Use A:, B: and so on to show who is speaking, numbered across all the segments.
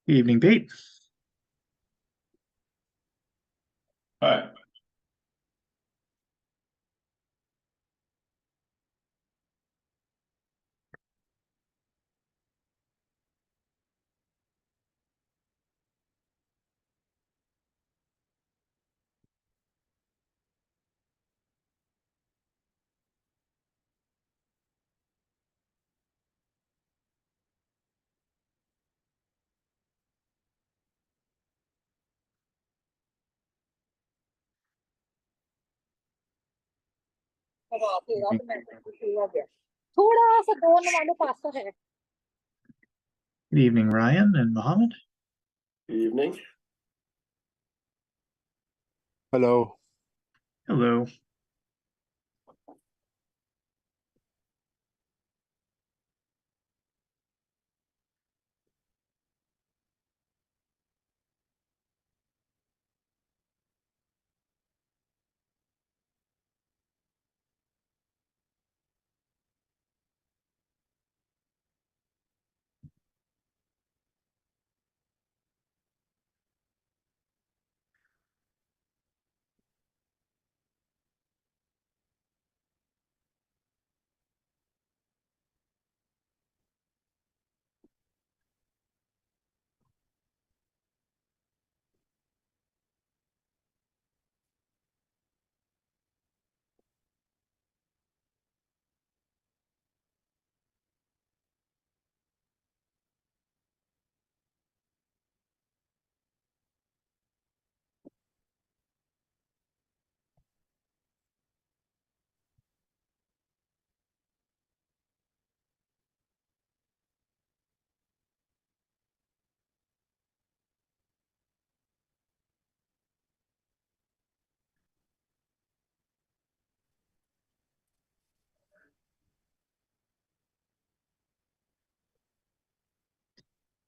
A: Evening, Pete.
B: Hi.
C: थोड़ा सा दोनों वाले पास तो है।
A: Good evening, Ryan and Mohammed.
B: Evening.
D: Hello.
A: Hello.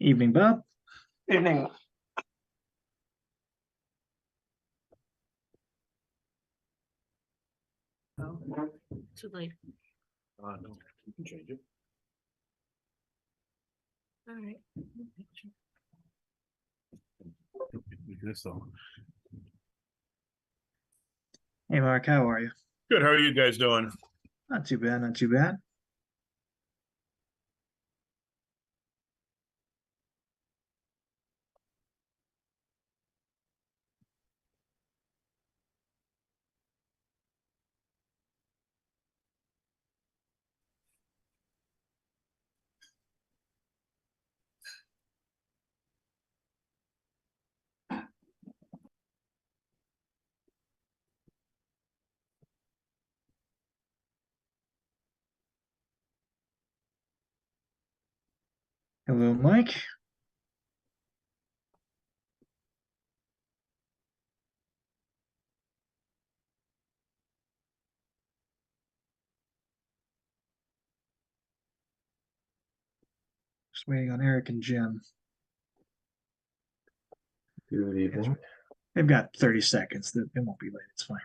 A: Evening, Bob.
B: Evening.
C: Too late.
B: No, you can change it.
C: All right.
B: This song.
A: Hey, Mark, how are you?
B: Good. How are you guys doing?
A: Not too bad, not too bad. Hello, Mike. Just waiting on Eric and Jim.
B: Good evening.
A: They've got 30 seconds. It won't be late. It's fine.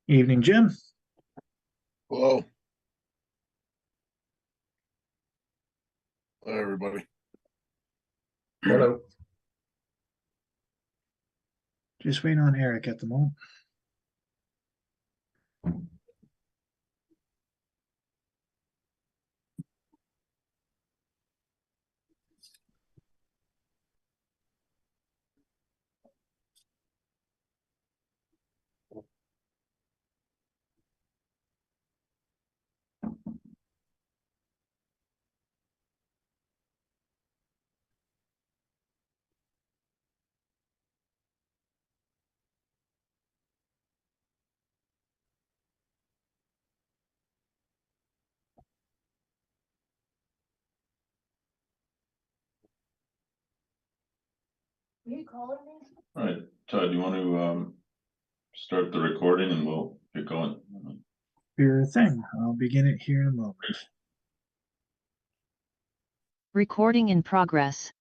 A: Evening, Jim.
E: Hello. Hi, everybody.
B: Hello.
A: Just waiting on Eric at the moment.
C: Are you calling me?
B: All right, Todd, you want to start the recording and we'll get going?
A: Sure thing. I'll begin it here in a moment.
D: Recording in progress.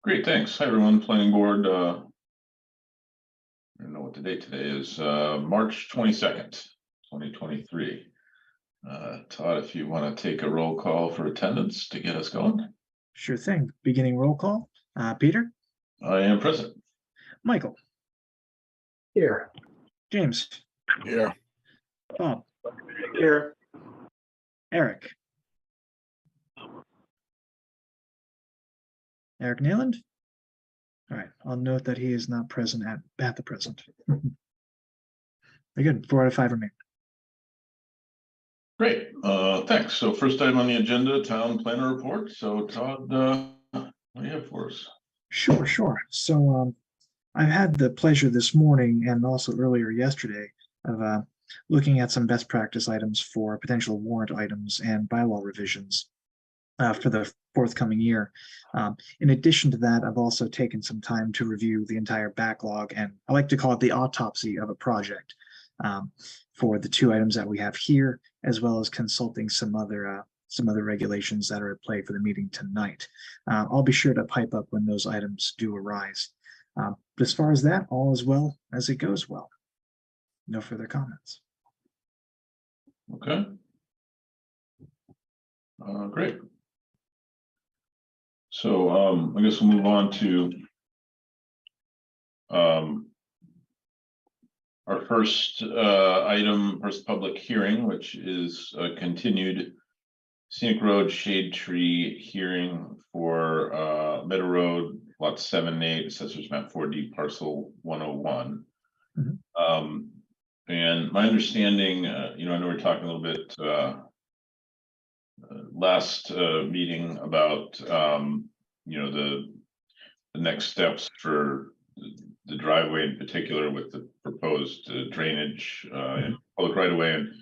B: Great, thanks. Hi, everyone. Planning board, I don't know what the date today is, March 22nd, 2023. Todd, if you want to take a roll call for attendance to get us going.
A: Sure thing. Beginning roll call. Peter,
B: I am present.
A: Michael,
E: Here.
A: James,
E: Here.
A: Bob,
E: Here.
A: Eric. Eric Nayland? All right, I'll note that he is not present at the present. Very good. 4 out of 5 remain.
B: Great, thanks. So first item on the agenda, town planner report. So Todd, what do you have for us?
A: Sure. So I've had the pleasure this morning and also earlier yesterday of looking at some best practice items for potential warrant items and bylaw revisions for the forthcoming year. In addition to that, I've also taken some time to review the entire backlog, and I like to call it the autopsy of a project for the 2 items that we have here, as well as consulting some other regulations that are at play for the meeting tonight. I'll be sure to pipe up when those items do arise. But as far as that, all is well as it goes well. No further comments.
B: Okay. Great. So I guess we'll move on to our first first public hearing, which is a continued scenic road shade tree hearing for Meadow Road, lots 7 and 8, assessors map 4D parcel 101. And my understanding, I know we're talking a little bit last meeting about the next steps for the driveway in particular with the proposed drainage and public right of way. And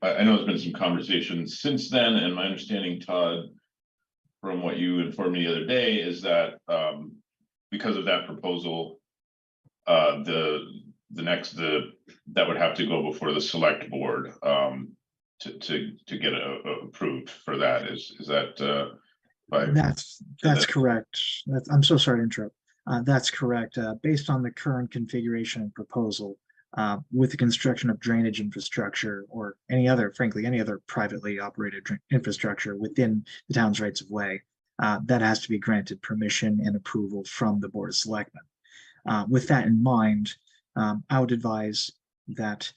B: I know there's been some conversations since then, and my understanding, Todd, from what you informed me the other day, is that because of that proposal, that would have to go before the select board to get approved for that. Is that
A: That's correct. I'm so sorry to interrupt. That's correct. Based on the current configuration and proposal, with the construction of drainage infrastructure or frankly, any other privately operated infrastructure within the town's rights of way, that has to be granted permission and approval from the Board of Selectmen. With that in mind, I would advise that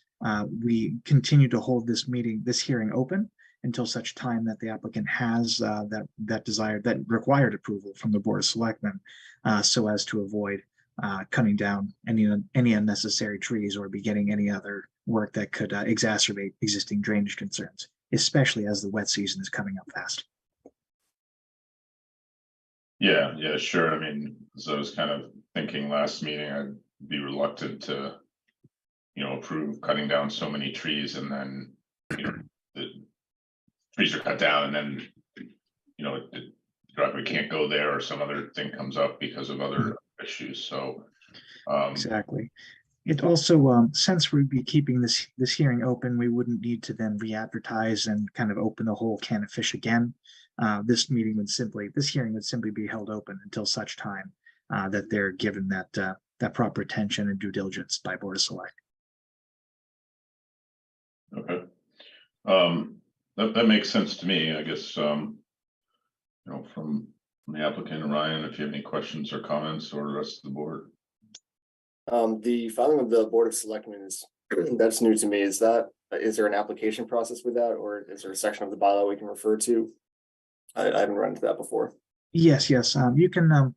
A: we continue to hold this hearing open until such time that the applicant has that required approval from the Board of Selectmen, so as to avoid cutting down any unnecessary trees or beginning any other work that could exacerbate existing drainage concerns, especially as the wet season is coming up fast.
B: Yeah, sure. I mean, as I was kind of thinking last meeting, I'd be reluctant to, approve cutting down so many trees, and then, the trees are cut down, and then, the driveway can't go there, or some other thing comes up because of other issues. So
A: exactly. It also, since we'd be keeping this hearing open, we wouldn't need to then re-advertise and kind of open the whole can of fish again. This hearing would simply be held open until such time that they're given that proper attention and due diligence by Board of Select.
B: okay. That makes sense to me. I guess from the applicant, Ryan, if you have any questions or comments, or the rest of the board.
F: The filing of the Board of Selectmen is that's new to me. Is there an application process with that, or is there a section of the bylaw we can refer to? I haven't run into that before.
A: Yes. You can.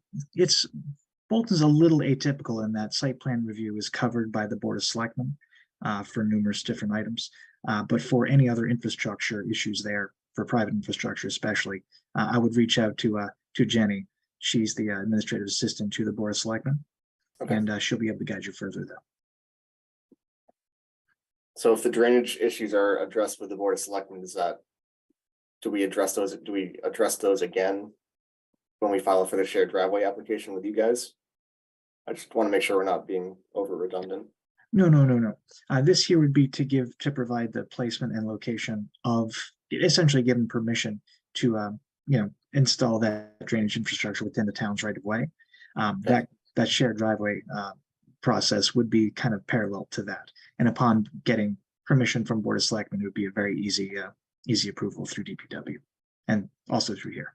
A: Bolton's a little atypical in that site plan review is covered by the Board of Selectmen for numerous different items, but for any other infrastructure issues there, for private infrastructure especially, I would reach out to Jenny. She's the administrative assistant to the Board of Selectmen. Okay. And she'll be able to guide you further, though.
F: So if the drainage issues are addressed with the Board of Selectmen, do we address those again when we file for the shared driveway application with you guys? I just want to make sure we're not being over redundant.
A: No. This here would be to provide the placement and location of, essentially given permission to, install that drainage infrastructure within the town's right of way. That shared driveway process would be kind of parallel to that. And upon getting permission from Board of Selectmen, it would be a very easy approval through DPW and also through here.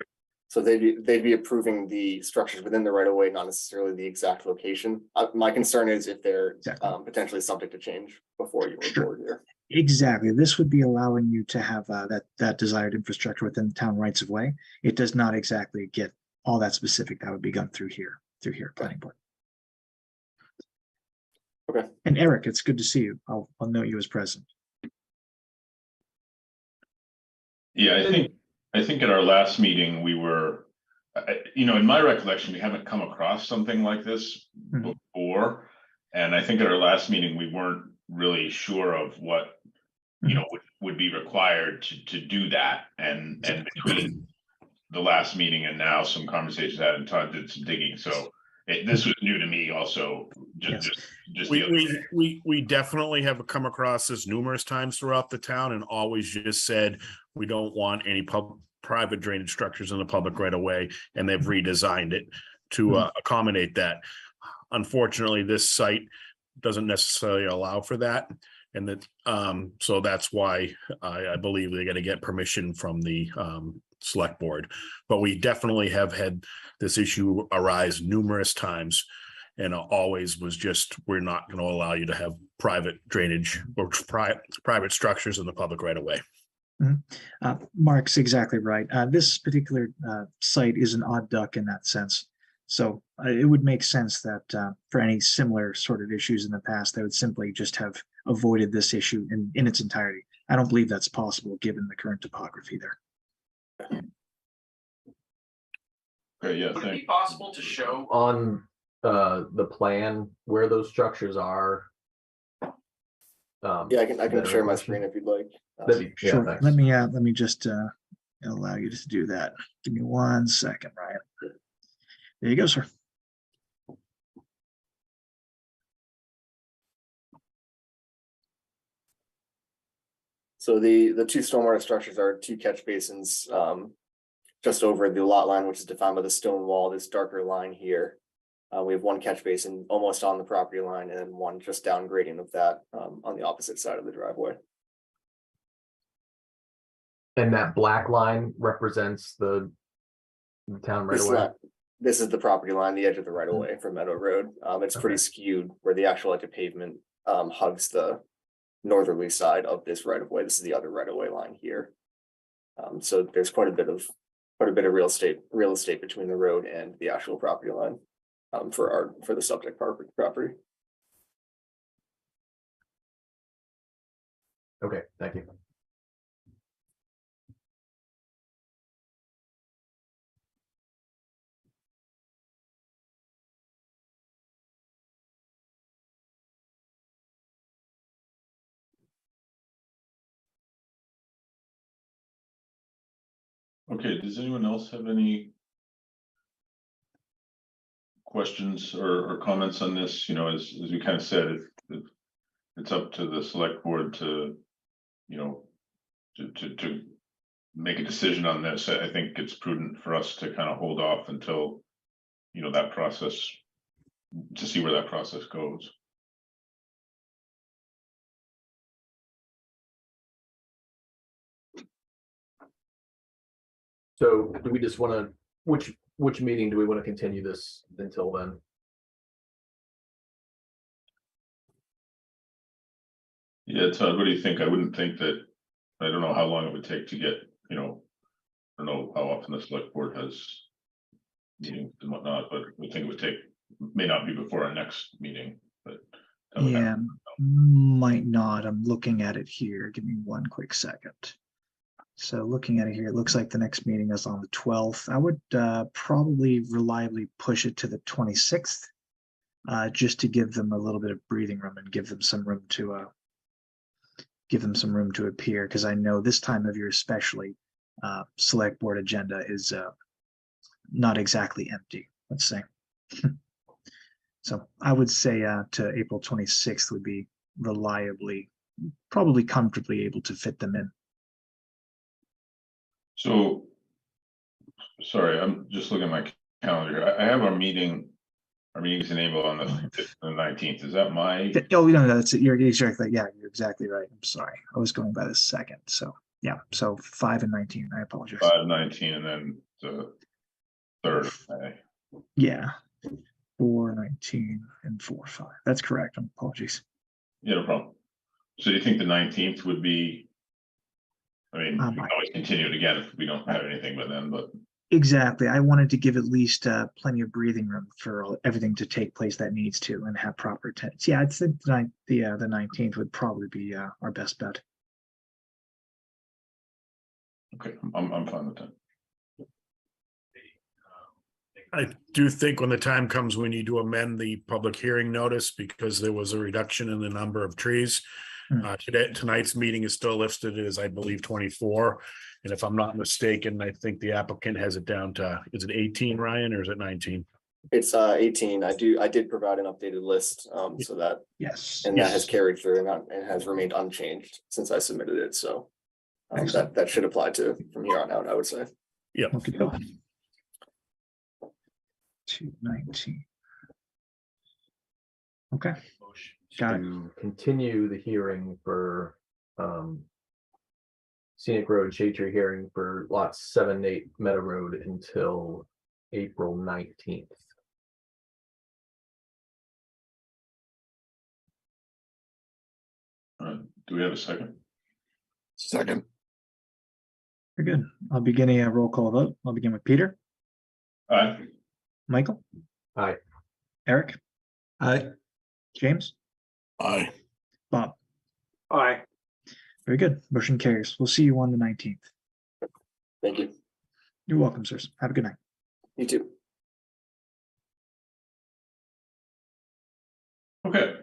F: So they'd be approving the structures within the right of way, not necessarily the exact location. My concern is if they're
A: Exactly.
F: potentially subject to change before you
A: Sure.
F: report here.
A: Exactly. This would be allowing you to have that desired infrastructure within the town rights of way. It does not exactly get all that specific. That would be done through here, planning board.
F: Okay.
A: And Eric, it's good to see you. I'll note you as present.
B: Yeah, I think at our last meeting, we were, in my recollection, we haven't come across something like this
A: Mhm.
B: before. And I think at our last meeting, we weren't really sure of what, would be required to do that. And between the last meeting and now, some conversations had, and Todd did some digging. So this was new to me also. Just the other
D: We definitely have come across this numerous times throughout the town and always just said, we don't want any private drainage structures in the public right of way, and they've redesigned it to accommodate that. Unfortunately, this site doesn't necessarily allow for that. And that, so that's why I believe they're gonna get permission from the select board. But we definitely have had this issue arise numerous times. And always was just, we're not going to allow you to have private drainage or private structures in the public right of way.
A: Mark's exactly right. This particular site is an odd duck in that sense. So it would make sense that for any similar sort of issues in the past, they would simply just have avoided this issue in its entirety. I don't believe that's possible given the current topography there.
B: Okay, yeah,
G: Would it be
B: thanks.
G: possible to show
E: On the plan where those structures are?
F: Yeah, I can share my screen if you'd like.
A: Sure.
E: Thanks.
A: Let me just allow you to do that. Give me 1 second, Ryan. There you go, sir.
F: So the two stormwater structures are two catch basins just over the lot line, which is defined by the stone wall, this darker line here. We have one catch basin almost on the property line and then one just down gradient of that on the opposite side of the driveway.
E: And that black line represents the town right away.
F: This is the property line, the edge of the right of way from Meadow Road. It's pretty skewed where the actual pavement hugs the northerly side of this right of way. This is the other right of way line here. So there's quite a bit of real estate between the road and the actual property line for the subject property.
E: Okay, thank you.
B: Okay, does anyone else have any questions or comments on this? As we kind of said, it's up to the select board to make a decision on this. I think it's prudent for us to kind of hold off until that process, to see where that process goes.
E: So do we just want to, which meeting do we want to continue this until then?
B: Yeah, Todd, what do you think? I wouldn't think that, I don't know how long it would take to get, I don't know how often the select board has meetings and whatnot, but I think it would take, may not be before our next meeting, but.
A: Yeah, might not. I'm looking at it here. Give me 1 quick second. So looking at it here, it looks like the next meeting is on the 12th. I would probably reliably push it to the 26th, just to give them a little bit of breathing room and give them some room to appear. Because I know this time of year, especially, select board agenda is not exactly empty. Let's say. So I would say to April 26th would be reliably, probably comfortably able to fit them in.
B: So, sorry, I'm just looking at my calendar. I have our meeting's enabled on the 5th and 19th. Is that my?
A: Oh, no, that's it. You're exactly, yeah, you're exactly right. I'm sorry. I was going by the second. So yeah, so 5 and 19. I apologize.
B: 5/19 and then the 3rd of May.
A: Yeah. 4/19 and 4/5. That's correct. Apologies.
B: Yeah, no problem. So do you think the 19th would be? I mean, we can always continue it again if we don't have anything by then, but
A: Exactly. I wanted to give at least plenty of breathing room for everything to take place that needs to and have proper attendance. Yeah, I'd say the 19th would probably be our best bet.
B: okay, I'm fine with that.
D: I do think when the time comes, we need to amend the public hearing notice because there was a reduction in the number of trees. Tonight's meeting is still listed as, I believe, 24. And if I'm not mistaken, I think the applicant has it down to, is it 18, Ryan, or is it 19?
F: It's 18. I did provide an updated list, so that,
A: Yes.
F: and that has
D: Yes.
F: carried through and has remained unchanged since I submitted it, so.
A: Excellent.
F: That should apply to from here on out, I would say.
D: Yeah.
A: Okay. 219. Okay. Got it.
E: To continue the hearing for Scenic Road Shade Tree hearing for lots 7 and 8 Meadow Road until April 19th.
B: Do we have a second?
G: Second.
A: Very good. I'll begin a roll call vote. I'll begin with Peter,
B: Aye.
A: Michael,
E: Aye.
A: Eric,
G: Aye.
A: James,
G: Aye.
A: Bob.
G: Aye.
A: Very good. Motion carries. We'll see you on the 19th.
F: Thank you.
A: You're welcome, sirs. Have a good night.
F: You too.
B: Okay,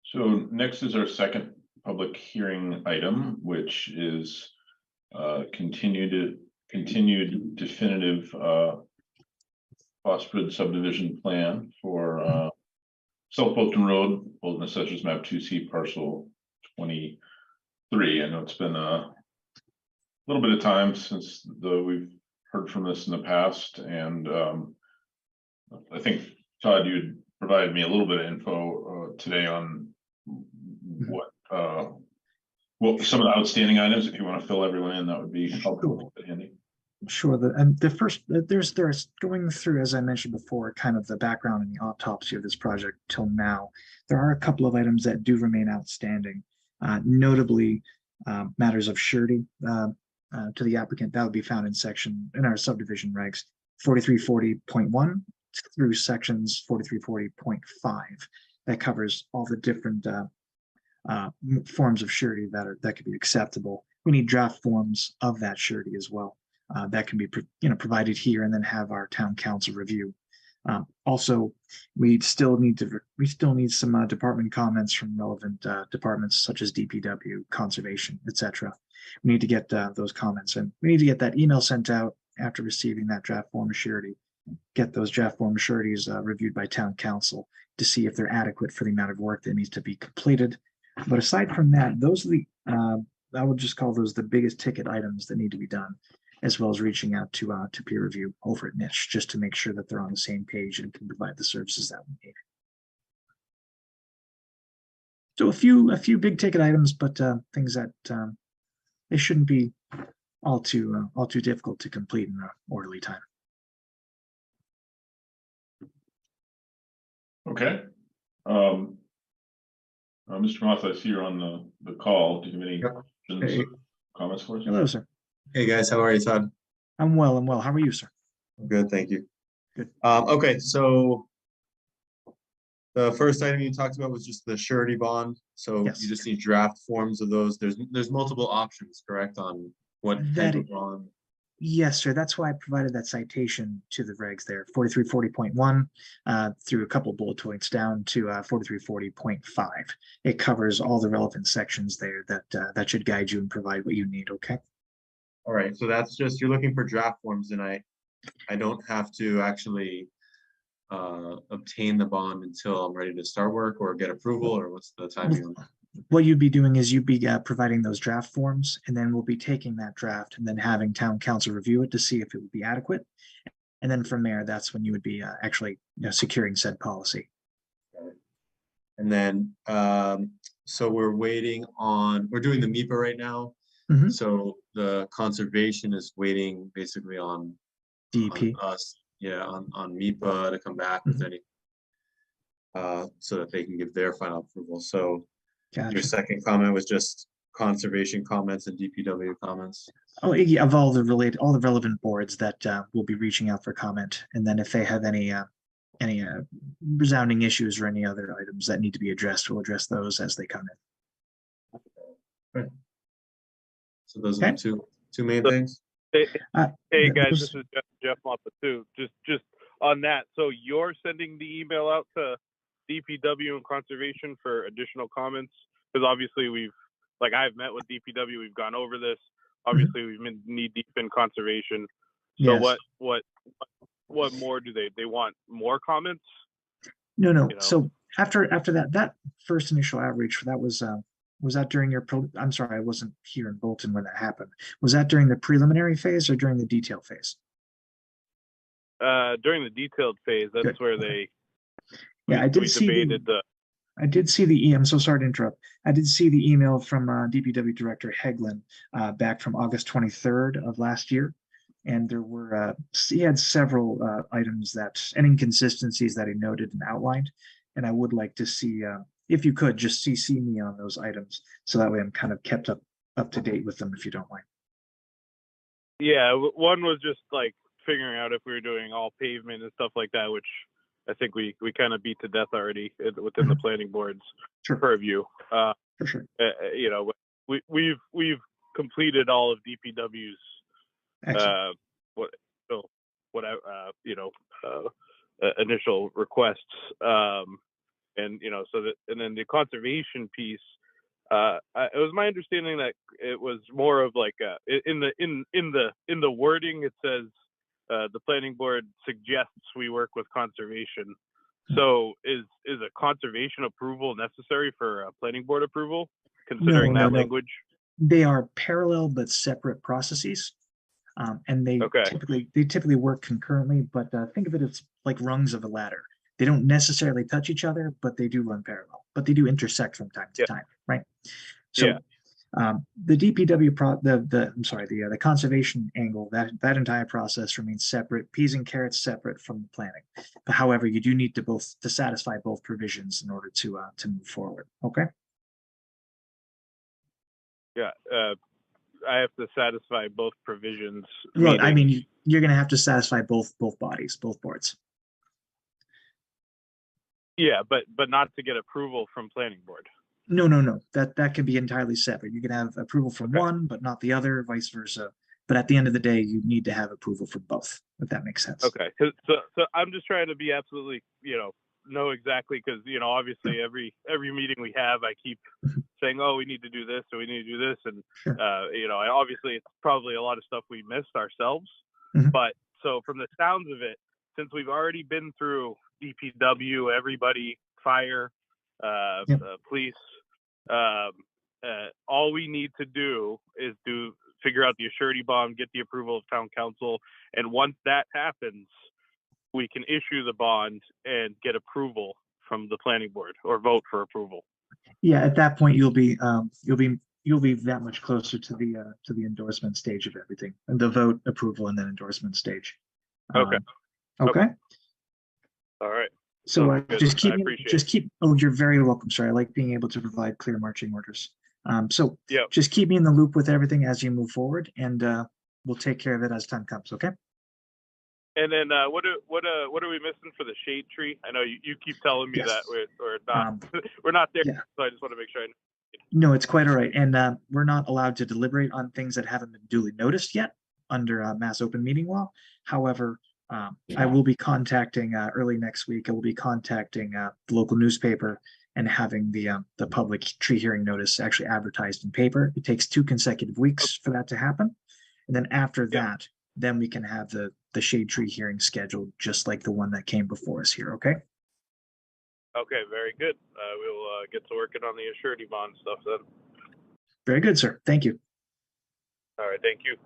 B: so next is our second public hearing item, which is continued definitive Phosphid subdivision plan for South Bolton Road, Bolton Assessors Map 2C parcel 23. I know it's been a little bit of time since we've heard from this in the past, and I think Todd, you'd provided me a little bit of info today on what some of the outstanding items. If you want to fill everyone in, that would be helpful. Handy.
A: Sure. The first, there's going through, as I mentioned before, kind of the background and the autopsy of this project till now. There are a couple of items that do remain outstanding, notably matters of surety to the applicant. That would be found in our subdivision regs 4340.1 through sections 4340.5. That covers all the different forms of surety that could be acceptable. We need draft forms of that surety as well. That can be provided here and then have our town council review. Also, we still need some department comments from relevant departments such as DPW, conservation, etc. We need to get those comments, and we need to get that email sent out after receiving that draft form of surety. Get those draft form of sureties reviewed by town council to see if they're adequate for the amount of work that needs to be completed. But aside from that, those are the I would just call those the biggest ticket items that need to be done, as well as reaching out to peer review over at Niche just to make sure that they're on the same page and can provide the services that we need. So a few big ticket items, but things that they shouldn't be all too difficult to complete in an orderly time.
B: Okay. Mr. Moth, I see you're on the call. Do you have any questions,
G: Hey.
B: comments for us?
A: Hello, sir.
G: Hey guys, how are you, Todd?
A: I'm well. How are you, sir?
G: Good, thank you.
A: Good.
G: Okay, so the first item you talked about was just the surety bond. So
A: Yes.
G: you just need draft forms of those. There's multiple options, correct, on what
A: That
G: type
A: is-
G: of bond?
A: Yes, sir. That's why I provided that citation to the regs there, 4340.1 through a couple bullet points down to 4340.5. It covers all the relevant sections there that should guide you and provide what you need. Okay.
G: All right, so that's just, you're looking for draft forms, and I don't have to actually obtain the bond until I'm ready to start work or get approval, or what's the timing on that?
A: What you'd be doing is you'd be providing those draft forms, and then we'll be taking that draft and then having town council review it to see if it would be adequate. And then from there, that's when you would be actually securing said policy.
G: And then, so we're doing the MIPA right now.
A: Mhm.
G: So the conservation is waiting basically on
A: DEP.
G: us, on MIPA to come back with any so that they can give their final approval. So your
A: Gotcha.
G: second comment was just conservation comments and DPW comments.
A: Oh, yeah, of all the relevant boards that will be reaching out for comment, and then if they have any resounding issues or any other items that need to be addressed, we'll address those as they come in.
G: So those are
A: Okay.
G: the two main things.
H: Hey
A: th-
H: guys,
A: those-
H: this is Jeff Moppa too. Just on that, so you're sending the email out to DPW and conservation for additional comments? Because obviously I've met with DPW, we've gone over this. Obviously, we've been knee deep in conservation. So
A: Yes.
H: what more do they want? More comments?
A: No.
H: you know?
A: So after that first initial outreach, was that during your I'm sorry, I wasn't here in Bolton when that happened. Was that during the preliminary phase or during the detail phase?
H: During the detailed phase, that's
A: Good,
H: where
A: okay.
H: we
A: Yeah, I did see
H: debated
A: I did see the I'm so sorry to interrupt. I did see the email from DPW Director Heglin back from August 23rd of last year. And there were, he had several items and inconsistencies that he noted and outlined. And I would like to see, if you could, just CC me on those items. So that way I'm kind of kept up to date with them, if you don't mind.
H: Yeah, one was just like figuring out if we were doing all pavement and stuff like that, which I think we kind of beat to death already within the planning board's
A: Sure.
H: purview.
A: For sure.
H: We've completed all of DPW's
A: Excellent.
H: initial requests, and then the conservation piece. It was my understanding that it was more of like in the wording it says the planning board suggests we work with conservation. So is a conservation approval necessary for a planning board approval, considering
A: No.
H: that language?
A: They are parallel but separate processes. And they
H: Okay.
A: typically work concurrently, but think of it as like rungs of a ladder. They don't necessarily touch each other, but they do run parallel, but they do intersect from time to
H: Yeah.
A: time, right? So
H: Yeah.
A: the DPW the conservation angle, that entire process remains separate, peas and carrots separate from the planning. But however, you do need to satisfy both provisions in order to move forward. Okay.
H: Yeah. I have to satisfy both provisions.
A: Well, I
H: meaning-
A: mean, you're going to have to satisfy both bodies, both boards.
H: Yeah, but not to get approval from planning board.
A: No. That can be entirely separate. You can have approval from
H: Okay.
A: one, but not the other, vice versa. But at the end of the day, you need to have approval from both, if that makes sense.
H: Okay, so I'm just trying to be absolutely, know exactly, because obviously every meeting we have, I keep saying, oh, we need to do this, or we need to do this, and
A: Sure.
H: obviously it's probably a lot of stuff we missed ourselves.
A: Mhm.
H: But so from the sounds of it, since we've already been through DPW, everybody, fire, police, all we need to do is figure out the surety bond, get the approval of town council, and once that happens, we can issue the bond and get approval from the planning board, or vote for approval.
A: Yeah, at that point, you'll be that much closer to the endorsement stage of everything, and the vote, approval, and then endorsement stage.
H: Okay.
A: Okay.
H: All right.
A: So
H: Sounds good. I appreciate it.
A: oh, you're very welcome. Sorry, I like being able to provide clear marching orders. So
H: Yep.
A: just keep me in the loop with everything as you move forward, and we'll take care of it as time comes. Okay.
H: And then what are we missing for the shade tree? I know you keep telling me
A: Yes.
H: that we're not we're not there,
A: yeah.
H: so I just want to make sure I know.
A: No, it's quite all right. And we're not allowed to deliberate on things that haven't been duly noticed yet under Mass Open Meeting Law. However, I will be contacting early next week. I will be contacting the local newspaper and having the public tree hearing notice actually advertised in paper. It takes 2 consecutive weeks for that to happen. And then after that, then we can have the the shade tree hearing scheduled, just like the one that came before us here, okay?
H: Okay, very good. We'll get to working on the surety bond stuff then.
A: Very good, sir. Thank you.
H: All right, thank you.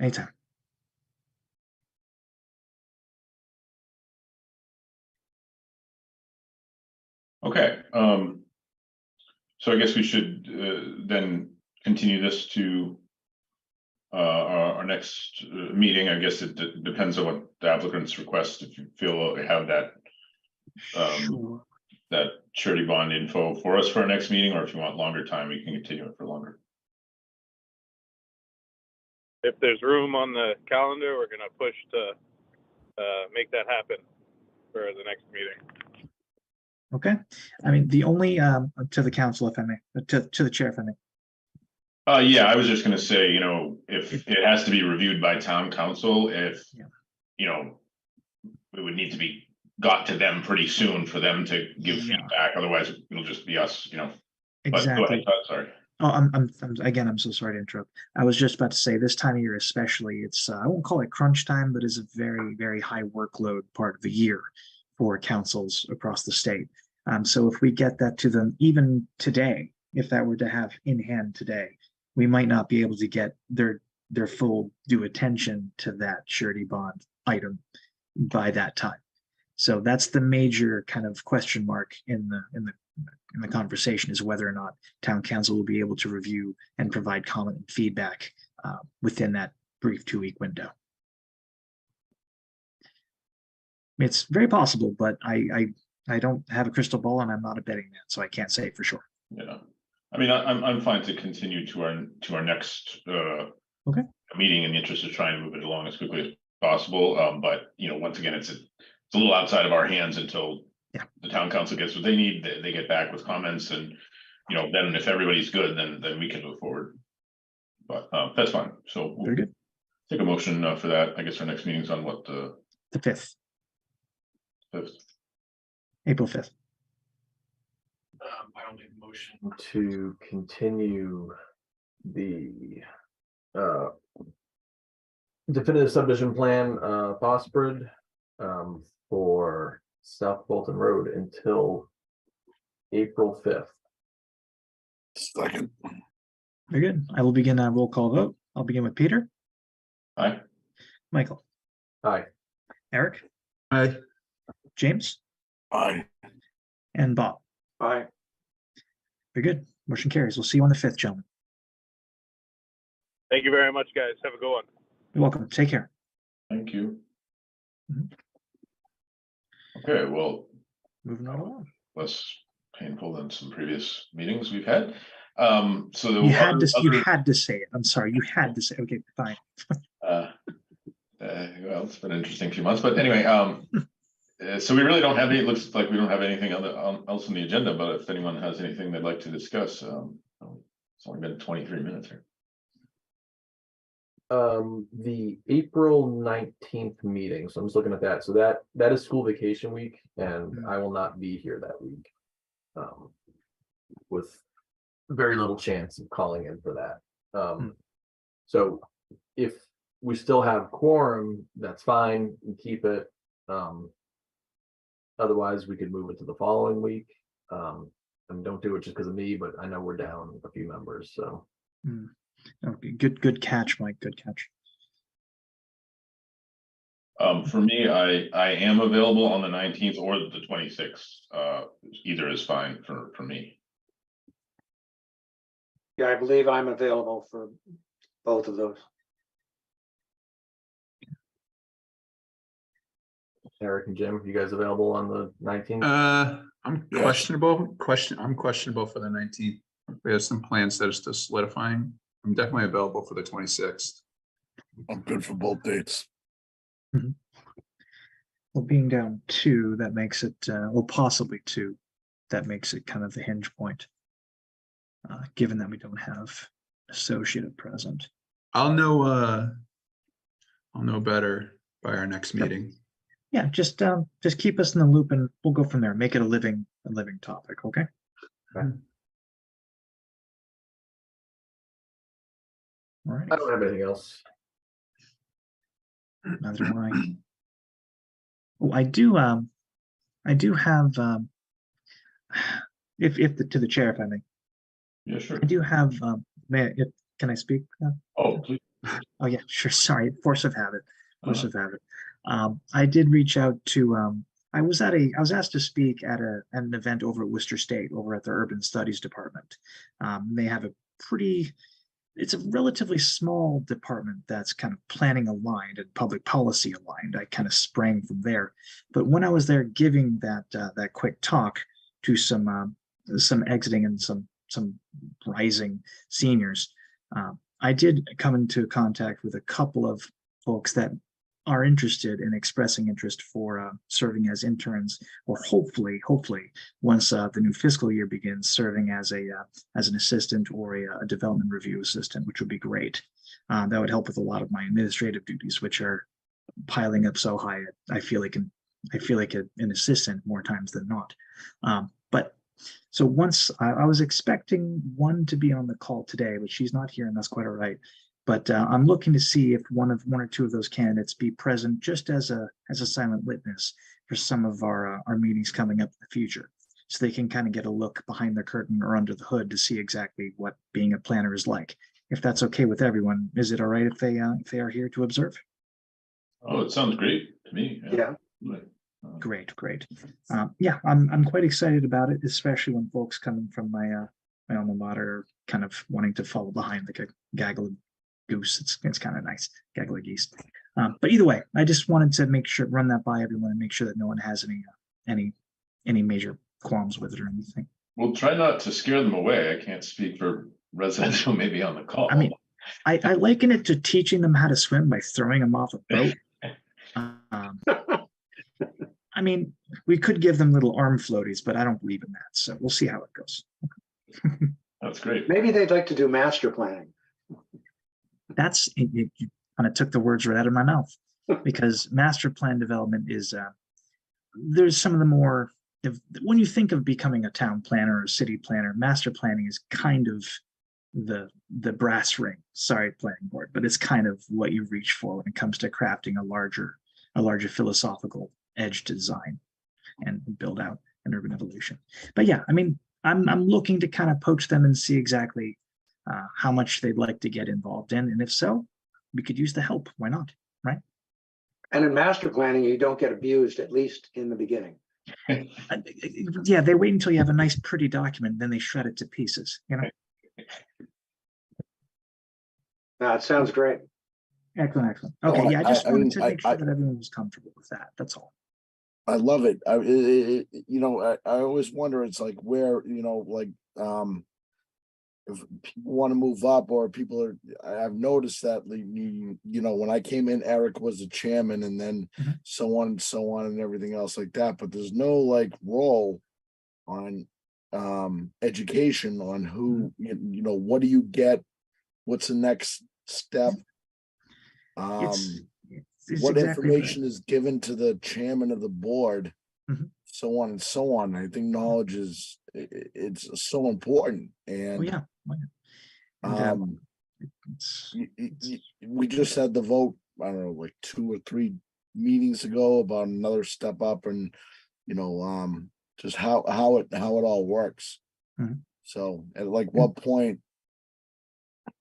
A: Anytime.
B: Okay, so I guess we should then continue this to our next meeting. I guess it depends on what the applicants request. If you feel we have that
A: Sure.
B: that surety bond info for us for our next meeting, or if you want longer time, we can continue it for longer.
H: If there's room on the calendar, we're gonna push to make that happen for the next meeting.
A: Okay. I mean, the only, to the council, if I may, to the chair, if I may.
B: Yeah, I was just gonna say, you know, if it has to be reviewed by town council, if,
A: Yeah.
B: you know, it would need to be got to them pretty soon for them to give
A: Yeah.
B: feedback, otherwise it'll just be us, you know. But go
A: Exactly.
B: ahead, Todd, sorry.
A: Oh, again, I'm so sorry to interrupt. I was just about to say this time of year especially, it's, I won't call it crunch time, but it's a very, very high workload part of the year for councils across the state. So if we get that to them even today, if that were to have in hand today, we might not be able to get their full due attention to that surety bond item by that time. So that's the major kind of question mark in the conversation, is whether or not town council will be able to review and provide comment and feedback within that brief 2-week window. It's very possible, but I don't have a crystal ball and I'm not a betting man, so I can't say for sure.
B: Yeah, I mean, I'm fine to continue to our next
A: Okay.
B: meeting in the interest of trying to move it along as quickly as possible. But you know, once again, it's a little outside of our hands until the town council gets what they need. They get back with comments, and you know, then if everybody's good, then we can move forward. But that's fine. So we'll
A: Very good.
B: take a motion for that. I guess our next meeting's on what,
A: The 5th,
B: 5th?
A: April 5th.
E: I'll make a motion to continue the definitive subdivision plan, Fosford, for South Bolton Road until April 5th.
G: Second.
A: Very good. I will begin a roll call vote. I'll begin with Peter,
B: Aye.
A: Michael,
E: Aye.
A: Eric,
G: Aye.
A: James,
G: Aye.
A: and Bob.
G: Aye.
A: Very good. Motion carries. We'll see you on the 5th, gentlemen.
H: Thank you very much, guys. Have a good one.
A: You're welcome. Take care.
B: Thank you.
A: Mhm.
B: Okay, well,
A: Moving right along.
B: less painful than some previous meetings we've had. So
A: You had to say it. I'm sorry. You had to say, okay, fine.
B: well, it's been an interesting few months, but anyway, so we really don't have any, it looks like we don't have anything else on the agenda, but if anyone has anything they'd like to discuss, it's only been 23 minutes here.
E: The April 19th meeting, so I'm just looking at that. So that is school vacation week, and I will not be here that week. With very little chance of calling in for that. So if we still have quorum, that's fine, we keep it. Otherwise, we could move it to the following week. And don't do it just because of me, but I know we're down a few members, so.
A: Okay, good catch, Mike. Good catch.
B: For me, I am available on the 19th or the 26th. Either is fine for me.
I: Yeah, I believe I'm available for both of those.
E: Eric and Jim, you guys available on the 19th?
J: I'm
B: Yeah.
J: questionable for the 19th. We have some plans that are still solidifying. I'm definitely available for the 26th.
G: I'm good for both dates.
A: Well, being down 2, that makes it, well, possibly 2, that makes it kind of the hinge point. Given that we don't have associate present.
J: I'll know better by our next meeting.
A: Yeah, just keep us in the loop and we'll go from there. Make it a living topic, okay?
E: Okay.
A: All right.
E: I don't have anything else.
A: Neither do I. Oh, I do have, to the chair, if I may,
B: Yeah, sure.
A: I do have, can I speak?
B: Oh, please.
A: Oh, yeah, sure. Sorry. Force of habit. Force
B: Uh-huh.
A: of habit. I did reach out to, I was asked to speak at an event over at Worcester State, over at the Urban Studies Department. They have it's a relatively small department that's kind of planning aligned and public policy aligned. I kind of sprang from there. But when I was there giving that quick talk to some exiting and some rising seniors, I did come into contact with a couple of folks that are interested in expressing interest for serving as interns, or hopefully, once the new fiscal year begins, serving as an assistant or a development review assistant, which would be great. That would help with a lot of my administrative duties, which are piling up so high. I feel like an assistant more times than not. But so once I was expecting one to be on the call today, but she's not here, and that's quite all right. But I'm looking to see if one or two of those candidates be present just as a silent witness for some of our meetings coming up in the future, so they can kind of get a look behind the curtain or under the hood to see exactly what being a planner is like. If that's okay with everyone, is it all right if they are here to observe?
B: Oh, it sounds great to me.
I: Yeah.
A: Great. Yeah, I'm quite excited about it, especially when folks coming from my alma mater are kind of wanting to follow behind the gaggle of goose. It's kind of nice, gaggle of geese. But either way, I just wanted to run that by everyone and make sure that no one has any major qualms with it or anything.
B: We'll try not to scare them away. I can't speak for residents who may be on the call.
A: I mean, I liken it to teaching them how to swim by throwing them off a boat. I mean, we could give them little arm floaties, but I don't believe in that. So we'll see how it goes.
B: That's great.
I: Maybe they'd like to do master planning.
A: You kind of took the words right out of my mouth, because master plan development is there's some of the more, when you think of becoming a town planner or a city planner, master planning is kind of the brass ring. Sorry, planning board, but it's kind of what you reach for when it comes to crafting a larger philosophical edge to design and build out an urban evolution. But yeah, I mean, I'm looking to kind of poach them and see exactly how much they'd like to get involved in, and if so, we could use the help. Why not, right?
I: And in master planning, you don't get abused, at least in the beginning.
A: Yeah, they wait until you have a nice, pretty document, then they shred it to pieces.
I: No, it sounds great.
A: Excellent. Okay, yeah, I just wanted to make sure that everyone was comfortable with that. That's all.
K: I love it. I always wonder, it's like where, if people want to move up, or I've noticed that, when I came in, Eric was the chairman, and then so on and everything else like that. But there's no role on education on who, what do you get? What's the next step?
A: It's
K: What
A: exactly
K: information
A: right.
K: is given to the chairman of the board, so on and so on. I think knowledge it's so important. And
A: yeah. And,
K: we just had the vote, I don't know, 2 or 3 meetings ago about another step up, and just how it all works. So at what point,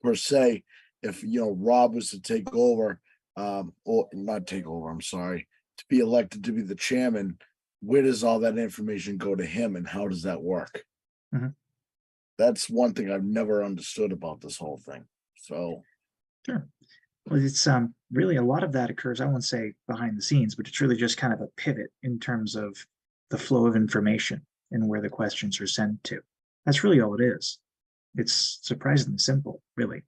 K: per se, if Rob was to take over, or not take over, I'm sorry, to be elected to be the chairman, where does all that information go to him, and how does that work? That's one thing I've never understood about this whole thing. So
A: sure. Well, it's really a lot of that occurs, I won't say behind the scenes, but it's really just kind of a pivot in terms of the flow of information and where the questions are sent to. That's really all it is. It's surprisingly simple, really.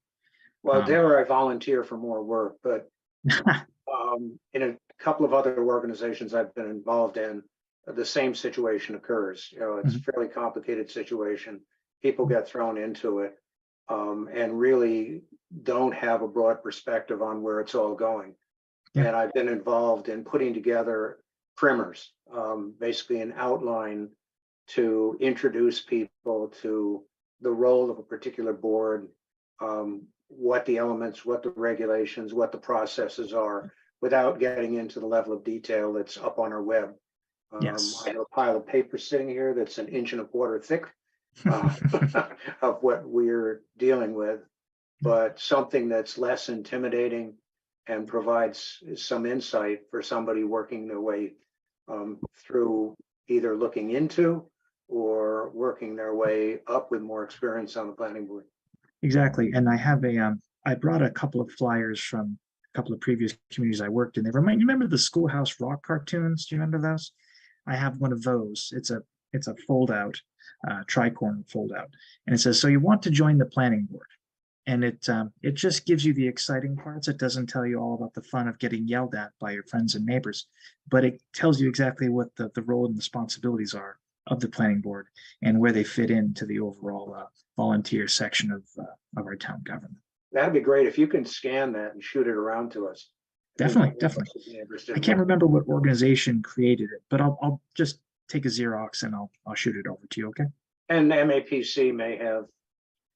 I: Well, dare I volunteer for more work, but in a couple of other organizations I've been involved in, the same situation occurs. It's a fairly complicated situation. People get thrown into it and really don't have a broad perspective on where it's all going. And I've been involved in putting together primers, basically an outline to introduce people to the role of a particular board, what the elements, what the regulations, what the processes are, without getting into the level of detail that's up on our web.
A: Yes.
I: I have a pile of paper sitting here that's 1.25 inches thick of what we're dealing with, but something that's less intimidating and provides some insight for somebody working their way through either looking into or working their way up with more experience on the planning board.
A: Exactly. And I have I brought a couple of flyers from a couple of previous communities I worked in. They remind you, remember the Schoolhouse Rock cartoons? Do you remember those? I have one of those. It's a fold out, tricorn fold out. And it says, so you want to join the planning board. And it just gives you the exciting parts. It doesn't tell you all about the fun of getting yelled at by your friends and neighbors, but it tells you exactly what the role and responsibilities are of the planning board and where they fit into the overall volunteer section of our town government.
I: That'd be great if you can scan that and shoot it around to us.
A: Definitely. I can't remember what organization created it, but I'll just take a Xerox and I'll shoot it over to you. Okay.
I: And MAPC may have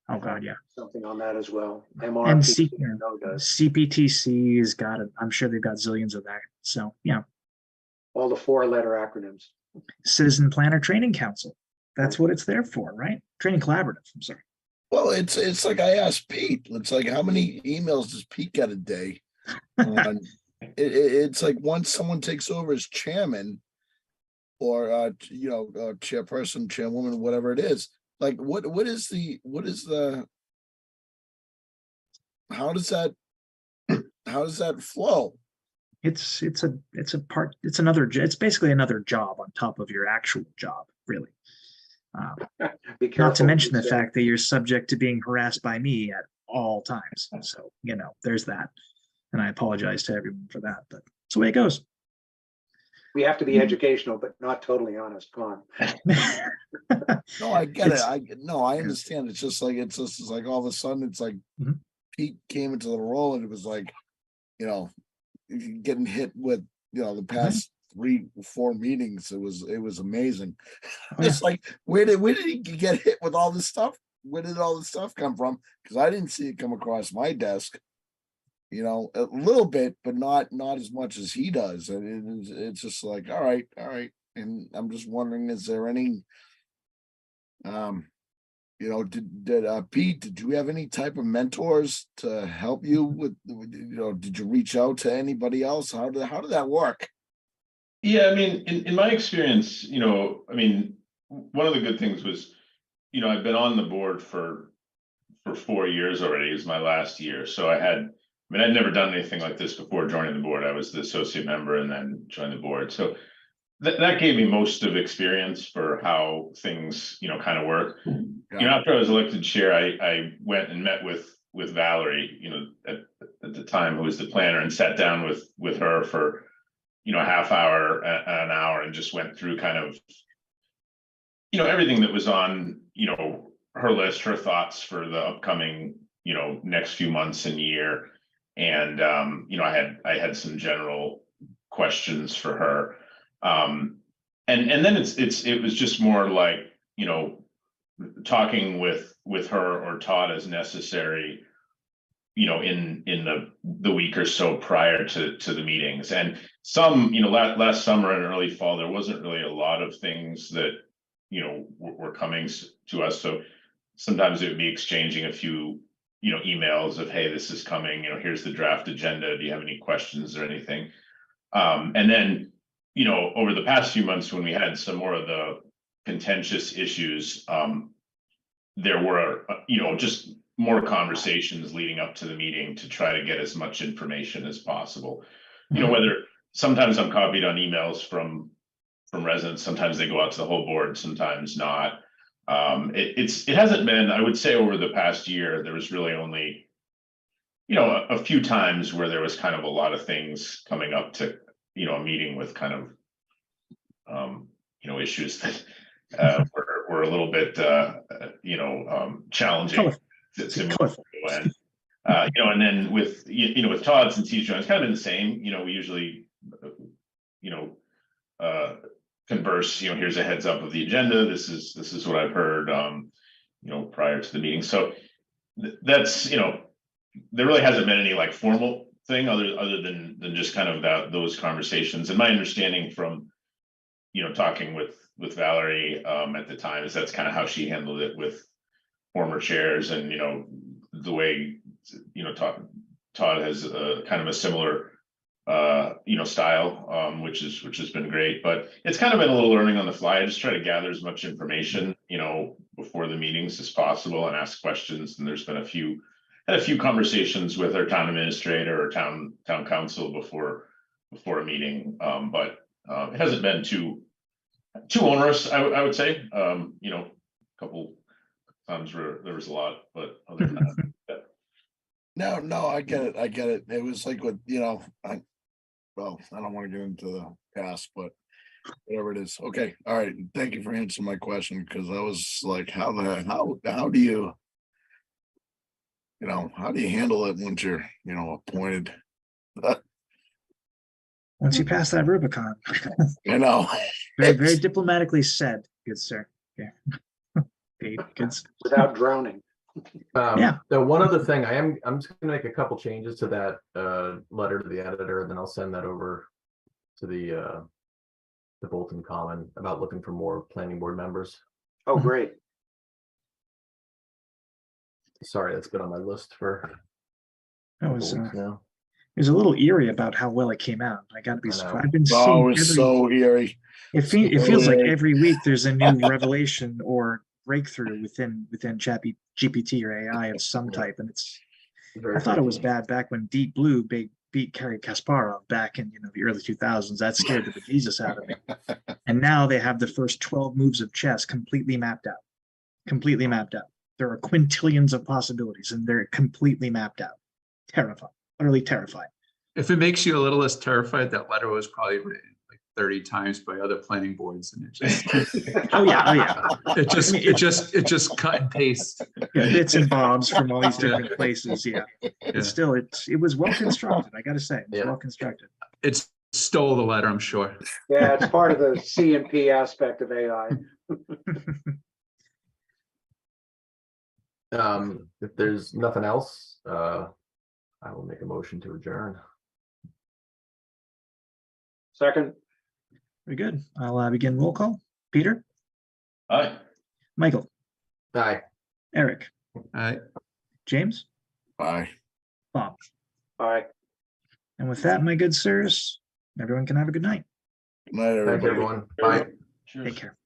A: Oh God, yeah.
I: something on that as well.
A: And
I: MRPC I know does.
A: CPTC has got it. I'm sure they've got zillions of that. So yeah.
I: All the 4-letter acronyms.
A: Citizen Planner Training Council. That's what it's there for, right? Training Collaborative. I'm sorry.
K: Well, it's like I asked Pete, it's like, how many emails does Pete get a day? It's like once someone takes over as chairman or chairperson, chairwoman, whatever it is, like what is the how does that flow?
A: It's basically another job on top of your actual job, really.
I: Be
A: Not to
I: careful
A: mention the
I: what you say.
A: fact that you're subject to being harassed by me at all times. So, there's that. And I apologize to everyone for that, but it's the way it goes.
I: We have to be educational, but not totally honest. Come on.
K: No, I get
A: It's-
K: it. I understand. It's just like all of a sudden it's like
A: Mhm.
K: Pete came into the role and it was like, getting hit with, the past 3-4 meetings. It was amazing.
A: Oh, yeah.
K: It's like, where did he get hit with all this stuff? Where did all this stuff come from? Because I didn't see it come across my desk. A little bit, but not as much as he does. And it's just like, all right. And I'm just wondering, is there any, Pete, did you have any type of mentors to help you with, did you reach out to anybody else? How did that work?
B: Yeah, I mean, in my experience, one of the good things was, I've been on the board for 4 years already. Is my last year. So I'd never done anything like this before joining the board. I was the associate member and then joined the board. So that gave me most of experience for how things, kind of work. After I was elected chair, I went and met with Valerie, at the time, who was the planner, and sat down with her for, a half hour, an hour, and just went through kind of, everything that was on, her list, her thoughts for the upcoming, next few months and year. And, I had some general questions for her. And then it was just more like, talking with her or Todd as necessary, in the week or so prior to the meetings. And some, last summer and early fall, there wasn't really a lot of things that, were coming to us. So sometimes it would be exchanging a few, emails of, hey, this is coming, here's the draft agenda. Do you have any questions or anything? And then, over the past few months, when we had some more of the contentious issues, there were, just more conversations leading up to the meeting to try to get as much information as possible. Whether sometimes I'm copied on emails from residents, sometimes they go out to the whole board, sometimes not. It hasn't been, I would say, over the past year, there was really only, a few times where there was kind of a lot of things coming up to, a meeting with kind of, issues that were a little bit, challenging. And then with Todd, since he's joined, it's kind of been the same. We usually, converse. Here's a heads up of the agenda. This is what I've heard. Prior to the meeting. So that's there really hasn't been any like formal thing other than just kind of those conversations. And my understanding from, talking with Valerie at the time is that's kind of how she handled it with former chairs, and the way Todd has kind of a similar style, which has been great. But it's kind of been a little learning on the fly. I just try to gather as much information before the meetings as possible and ask questions. And there's been had a few conversations with our town administrator or town council before a meeting, but it hasn't been too onerous, I would say. A couple times where there was a lot, but other than that,
K: No, I get it. It was like with, I don't want to get into the past, but whatever it is. Okay, all right. Thank you for answering my question, because I was like, how do you, how do you handle it once you're, appointed?
A: Once you pass that Rubicon.
K: Very,
A: Very diplomatically said, good sir. Yeah. Good.
I: Without drowning.
A: Yeah.
E: So one other thing, I'm just gonna make a couple changes to that letter to the editor, and then I'll send that over to the Bolton Common about looking for more planning board members.
I: Oh, great.
E: Sorry, that's been on my list for
A: That was
E: now.
A: it was a little eerie about how well it came out. I gotta be
E: I know.
A: surprised. I've been
K: Oh,
A: seeing
K: it was so eerie.
A: it feels like
K: eerie.
A: every week there's a new revelation or breakthrough within GPT or AI of some type. And I thought it was bad back when Deep Blue beat Garry Kasparov back in the early 2000s. That scared the bejesus out of me. And now they have the first 12 moves of chess completely mapped out. There are quintillions of possibilities, and they're completely mapped out. Terrifying, utterly terrifying.
J: If it makes you a little less terrified, that letter was probably written like 30 times by other planning boards, and it just
A: Oh yeah.
J: it just cut and paste.
A: Yeah, bits and bobs from all these
J: Yeah.
A: different places. Yeah.
J: Yeah.
A: But still, it was well constructed. I got to say, it was
E: Yeah.
A: well constructed.
J: It stole the letter, I'm sure.
I: Yeah, it's part of the C&P aspect of AI.
E: If there's nothing else, I will make a motion to adjourn.
I: Second,
A: Very good. I'll begin roll call. Peter,
B: Aye.
A: Michael,
E: Aye.
A: Eric,
J: All right.
A: James,
K: Bye.
A: Bob.
I: aye.
A: And with that, my good sirs, everyone can have a good night.
K: Good night,
E: Thank
K: everybody.
E: everyone. Bye.
B: Cheers.
A: Take care.